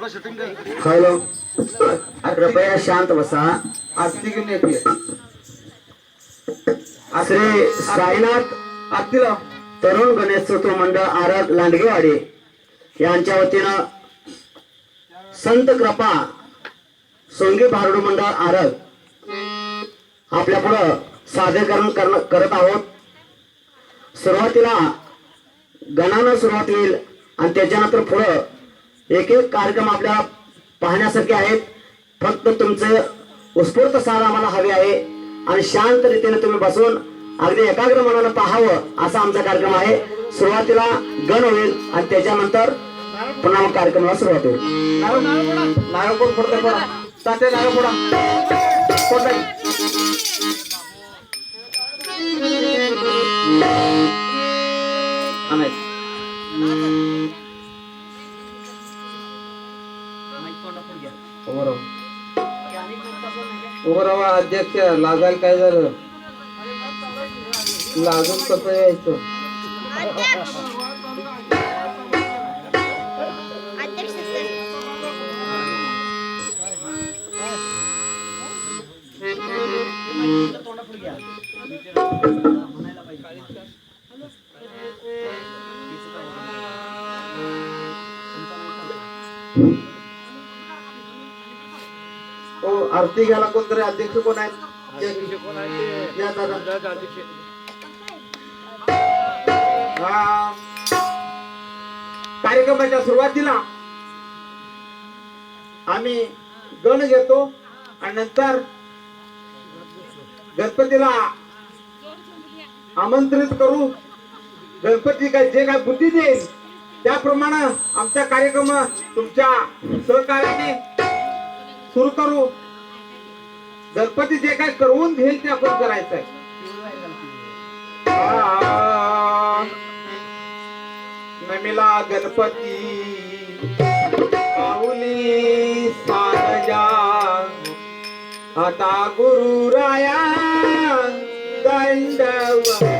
Hello कृपया शांत बसा. आरती घेऊन येते. श्री साईनाथ आरतीला तरुण गणेशोत्सव मंडळ आरग लांडगेवाडी यांच्या वतीनं संत कृपा सोंगे भारुड मंडळ आरग आपल्या पुढं सादरीकरण करत आहोत. सुरुवातीला गणानं सुरुवात होईल आणि त्याच्यानंतर पुढं एक एक कार्यक्रम आपल्याला पाहण्यासारखे आहेत. फक्त तुमचं उत्स्फूर्त साथ आम्हाला हवे आहे आणि शांत रीतीने तुम्ही बसून अगदी एकाग्र मनानं पाहावं असा आमचा कार्यक्रम आहे. सुरुवातीला गण होईल आणि त्याच्यानंतर पुन्हा कार्यक्रमाला सुरुवात होईल. नारळ कोण फोडते फोडा. तात्या नारळ फोडा. फोडा. उमरावा अध्यक्ष लागायला काय झालं. लागून कसं यायचं. आरती घ्यायला कोणतरी अध्यक्ष कोण आहेत. या दादा. कार्यक्रमाच्या सुरुवातीला आम्ही गण घेतो आणि नंतर गणपतीला आमंत्रित करू. गणपती काय जे काय बुद्धी देईल त्याप्रमाणे आमचा कार्यक्रम तुमच्या सहकार्याने सुरू करू. गणपती जे काय करवून घेईल ते आपण करायचंय. नमिला गणपती पाऊली सारजा आता गुरुराया दंडवता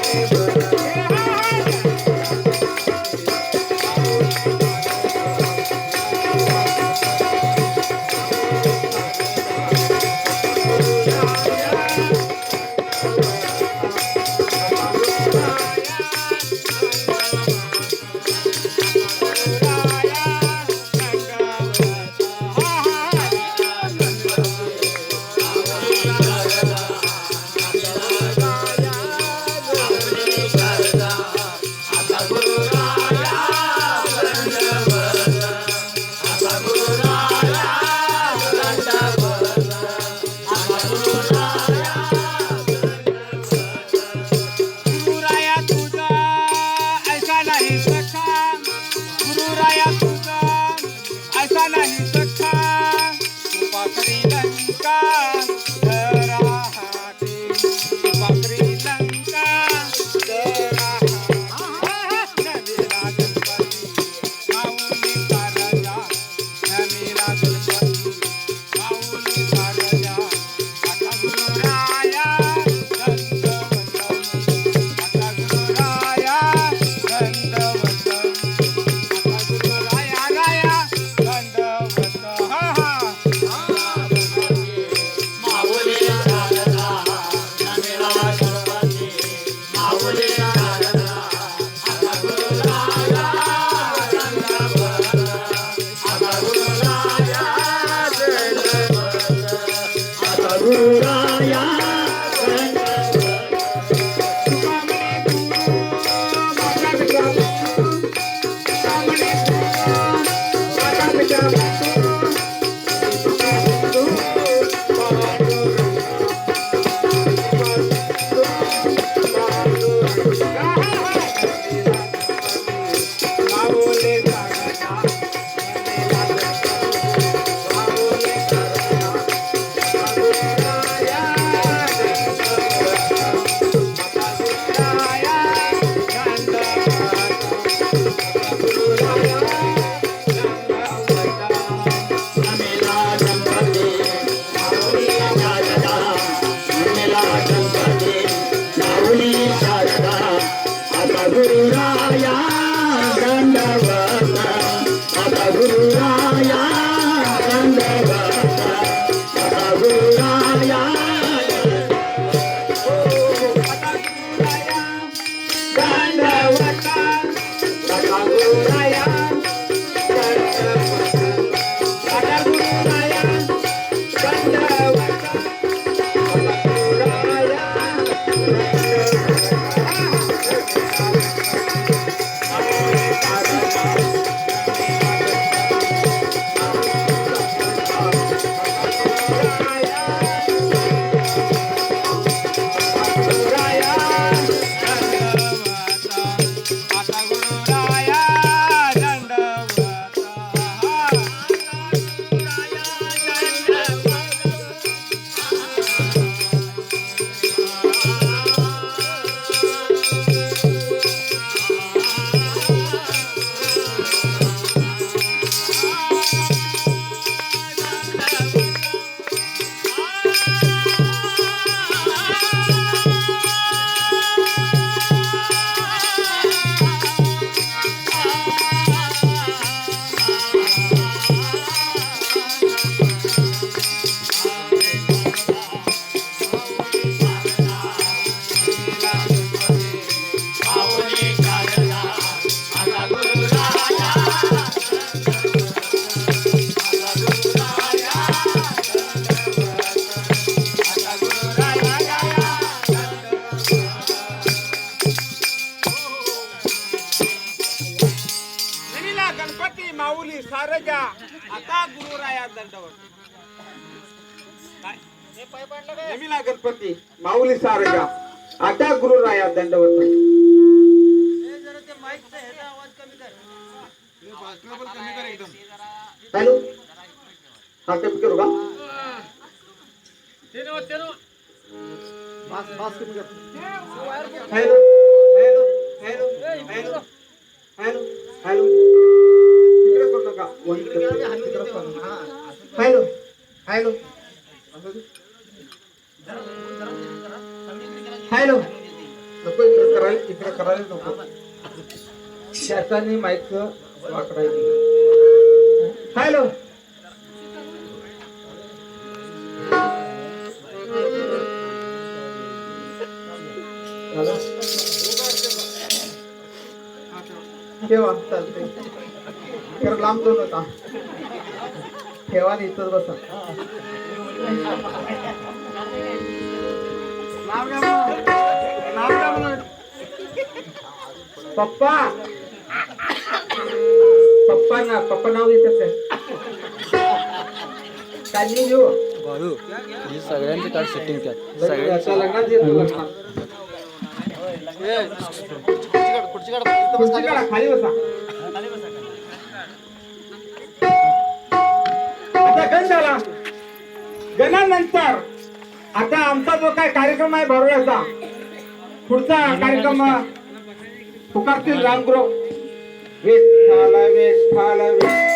Thank you. गुरुराया दंडवत आता गुरुराया दंडवत आता गुरुराया दंडवत आता गुरुराया आता गुरुराया दंडवत गणपती माऊली सारजा आता गुरुराया दंडवत नेमिला गणपती माऊली सारजा आता गुरुराया दंडवत हॅलो हा टेप करू का hello hello hello hello hello hello तिकडे करू नका हॅलो हॅलो हॅलो नको इकडे करायला नको त्याच्याने माईक वाकडायचं हॅलो ठेवा चालते खरं लांब जाऊ नका ठेवा आणि इथंच बसा पप्पा पप्पा ना पप्पा नाव घेतच आहे काळजी घेऊ हे सगळ्यांचे कार्ड सेटिंग त्यात सगळ्यांच्या लग्नात येतो लग्नात खुर्ची काढा, खाली बसा आता गण झाला गणानंतर आता आमचा जो काय कार्यक्रम आहे भरवण्याचा पुढचा कार्यक्रम पुकारतील रामगुरु विठ्ठल विठ्ठल विठ्ठल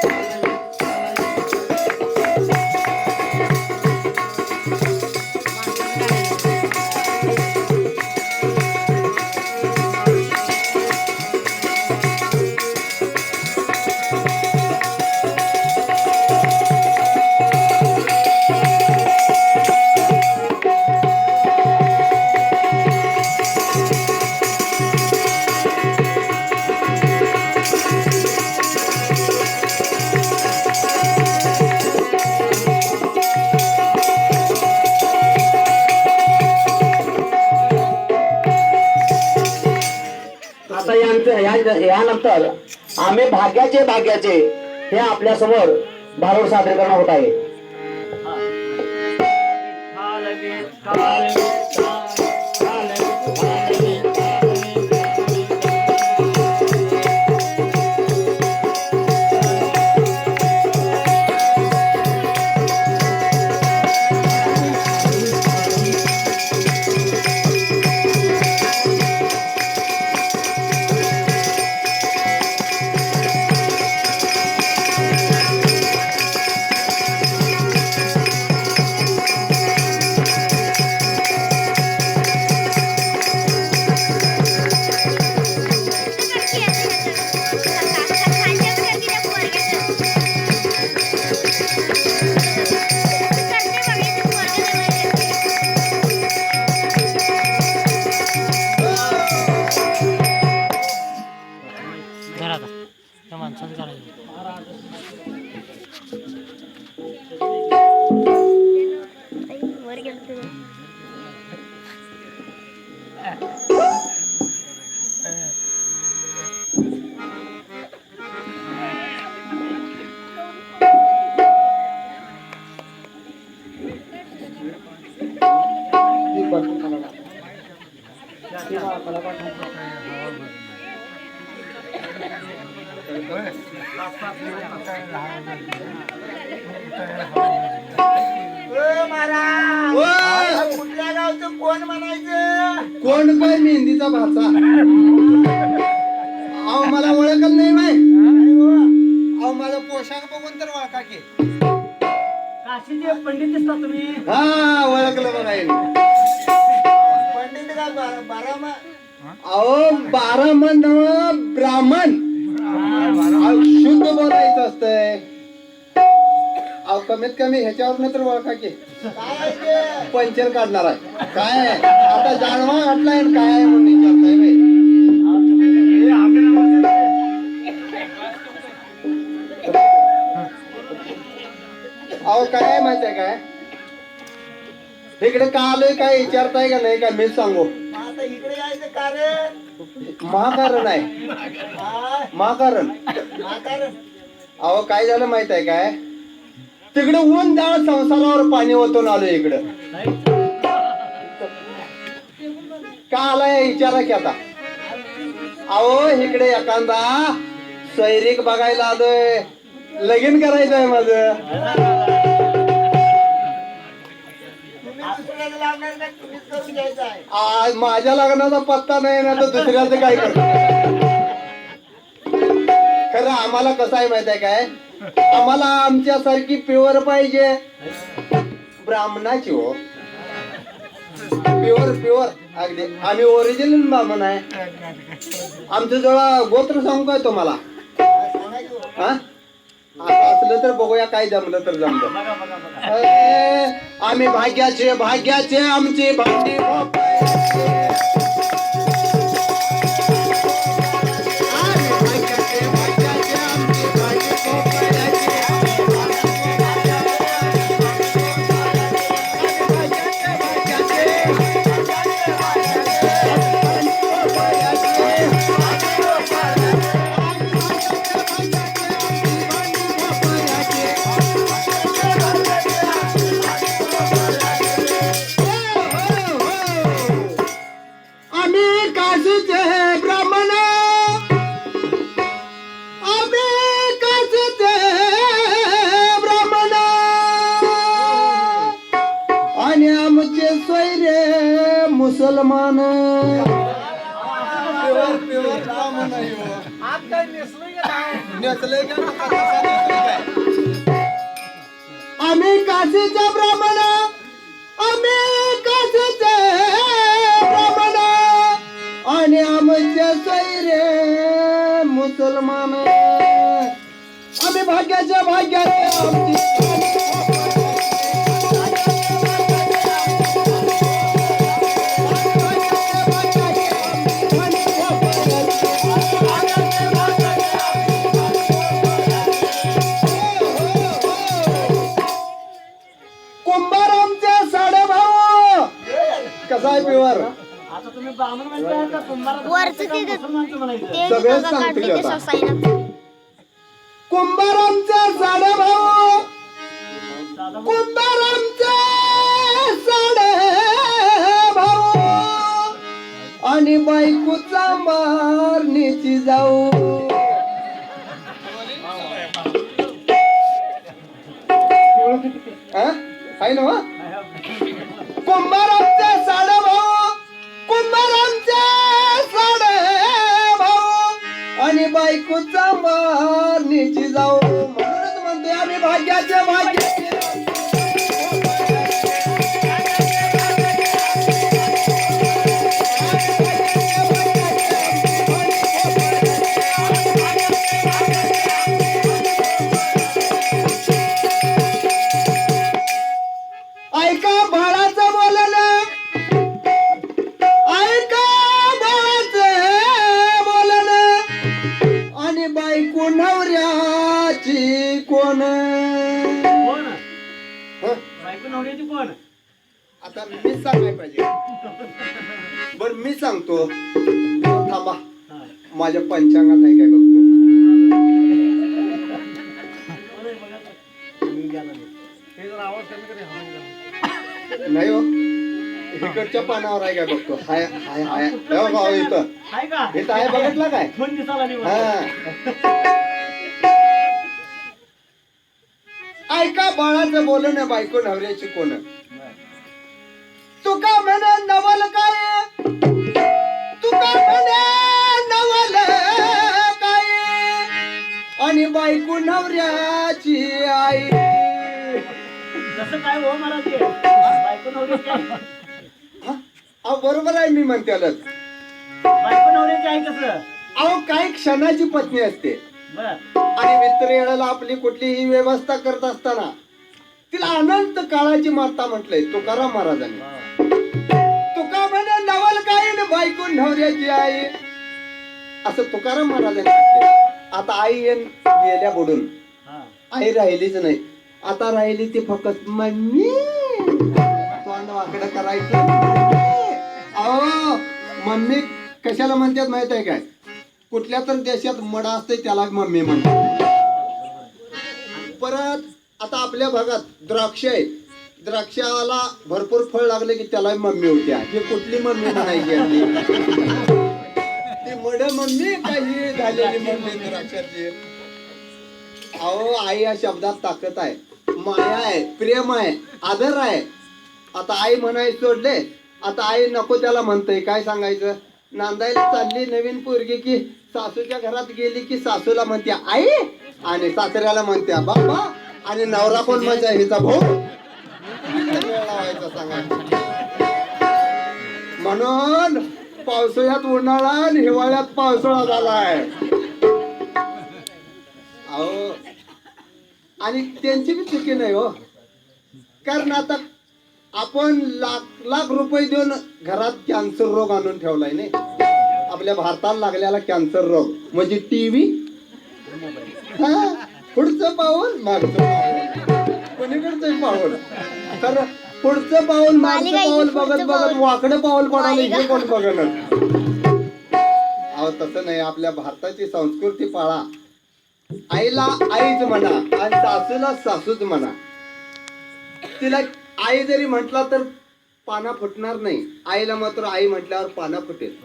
आता यानंतर आम्ही भाग्याचे हे आपल्या समोर भारूड सादरीकरण होत आहे. कुठल्या गावचं कोण म्हणायचं? कोण काय मेहंदीचा भाचा अहो मला ओळखलं नाही माय अहो माझा पोशाख बघून तर ओळखा की काशीचे पंडित दिसता तुम्ही. हा ओळखलं बघा हे. पंडित का बारा अहो 12 मन ब्राह्मण अहो, शुद्ध बोलायचं असतंय अहो कमीत कमी ह्याच्यावर तर ओळखा की पंचर काढणार आहे काय आता जानवा घातलाय आणि काय आहे म्हणून विचारताय बे. अहो काय आहे माहिती आहे काय इकडे का आलोय काय विचारताय का नाही काय मीच सांगू आता इकडे यायचं कारण महाकारण आहे महाकारण कारण अहो काय झालं माहित आहे काय तिकडे ऊन जाळ संसारावर पाणी ओतून आलो इकडं का आलाय विचारा की आता अहो इकडे एखादा सैरिक बघायला आलोय लगीन करायचं आहे माझं दुसऱ्याला लागणार नाही तुम्हीच करून घ्यायचं आहे. आज माझ्या लग्नाचा पत्ता नाही ना तर दुसऱ्याचं काय करतो खरं आम्हाला कसं आहे माहित आहे काय आम्हाला आमच्यासारखी प्युअर पाहिजे ब्राह्मणाची हो प्युअर अगदी आम्ही ओरिजिनल ब्राह्मण आहे आमचं जवळ गोत्र सांगू काय तुम्हाला हा आता असलं तर बघूया काय जमलं तर जमलं आम्ही भाग्याचे आमची भांडी मुसलमान आम्ही काशीचे ब्राह्मण आणि आमचे सैरे मुसलमान आम्ही भाग्याचे आमची कसा आहे प्युअर वरचं ते सगळं सांगतो की आता. काढते कुंभारामचा साडे भाऊ कुंभारामचा साडे भाऊ आणि बायकोचा मारणीची जाऊ आहे ना कुंभारामचा साडे भाऊ कुंभारामचा साडे भाऊ आणि बायकोचा मारणीची जाऊ म्हणूनच म्हणतोय आम्ही भाग्याचे भाग्य ऐका बाळाचं बोलणं ऐका बाळाचं बोलणं आणि बायको नवऱ्याची कोण आता मी सांगाय पाहिजे बर मी सांगतो थांबा माझ्या पंचांगात आहे काय बघतो नाही हो इकडच्या पानावर आहे काय बघतो हाय हाय हाय हो का इथं इथं आहे बघितलं काय हा. ऐका बाळाचं बोलणं बायको नवऱ्याची कोण तुका म्हणे नवल काय तुका म्हणे नवल काय आणि बायको नवऱ्याची आई अहो बरोबर आहे मी म्हणतेलच अहो काही क्षणाची पत्नी असते आणि मित्र येळाला आपली कुठलीही व्यवस्था करत असताना तिला अनंत काळाची माता म्हटलंय तुकाराम महाराजांनी तुका म्हणे नवल काय न बायको नवऱ्याची आई असं तुकाराम महाराजांनी म्हटलंय. आता आई गेल्या बुडून आई राहिलीच नाही आता राहिली ती फक्त मम्मी तोंड वाकडं करायचं अहो मम्मी कशाला म्हणतात माहित आहे काय कुठल्या तर देशात मडा असते त्याला मम्मी म्हणतात परत आता आपल्या भागात द्राक्ष आहे द्राक्षाला भरपूर फळ लागले की त्याला मम्मी होत्या ही कुठली मम्मी म्हणायची आपली ती मड मम्मी काही झालेली मम्मी द्राक्षाची अहो आई या शब्दात ताकद आहे माया आहे प्रेम आहे आदर आहे आता आई म्हणायला सोडले आता आई नको त्याला म्हणतय काय सांगायचं नांदायला चालली नवीन पोरगी की सासूच्या घरात गेली की सासूला म्हणत्या आई आणि सासऱ्याला म्हणत्या बाबा आणि नवरा कोण माझ्या हिचा भाऊ सांगायचं म्हणून पावसाळ्यात उन्हाळा आणि हिवाळ्यात पावसाळा झालाय अहो आणि त्यांची बी चुकी नाही हो कारण आता आपण लाख लाख रुपये देऊन घरात कॅन्सर रोग आणून ठेवलाय नाही आपल्या भारताला लागलेला कॅन्सर रोग म्हणजे टीव्ही पुढचं पाऊल मागचं पाऊल कोणीकडचं पाऊल तर पुढचं पाऊल मागचं पाऊल बघत बघत वाकडं पाऊल पडायला हे कोण बघणार अहो तसं नाही आपल्या भारताची संस्कृती पाळा आईला आईच म्हणा आणि सासूला सासूच म्हणा तिला आई जरी म्हटला तर पाना फुटणार नाही आईला मात्र आई म्हटल्यावर पाना फुटेल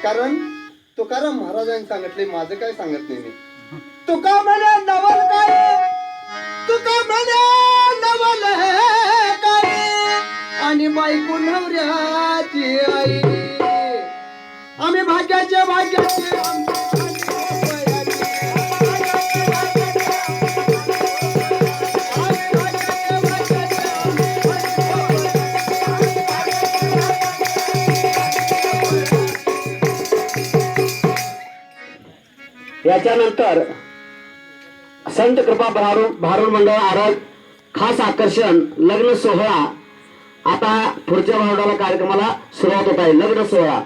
कारण तुकाराम महाराजांनी सांगितले माझं काय सांगत नाही मी तुका म्हणे नवल काय तुका म्हणे नवल काय आणि बायको नवऱ्याची आई आम्ही भाग्याचे भाग्याचे याच्यानंतर संत कृपा भारुड मंडळ आरग खास आकर्षण लग्न सोहळा आता पुढच्या भारुडाला कार्यक्रमाला सुरुवात होत आहे लग्न सोहळा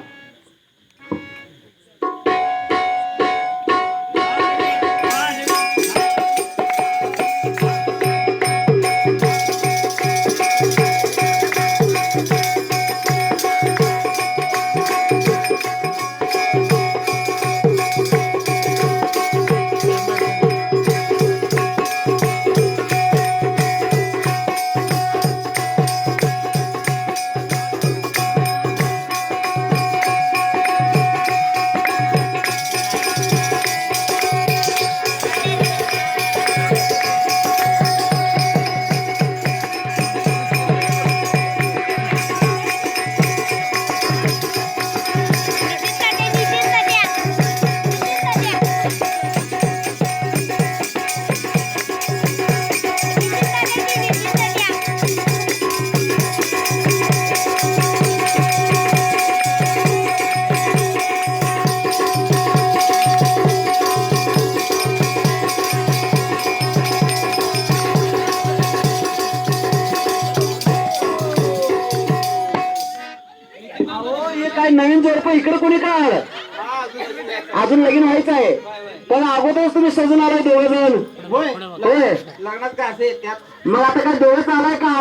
नवीन जोडपं इकडे कोणी काय आलं अजून लगीन व्हायचं आहे पण अगोदरच तुम्ही सजून आलाय दोघं जण होय होय लग्नात काय असेल त्यात मग आता काय दोघंच आलाय का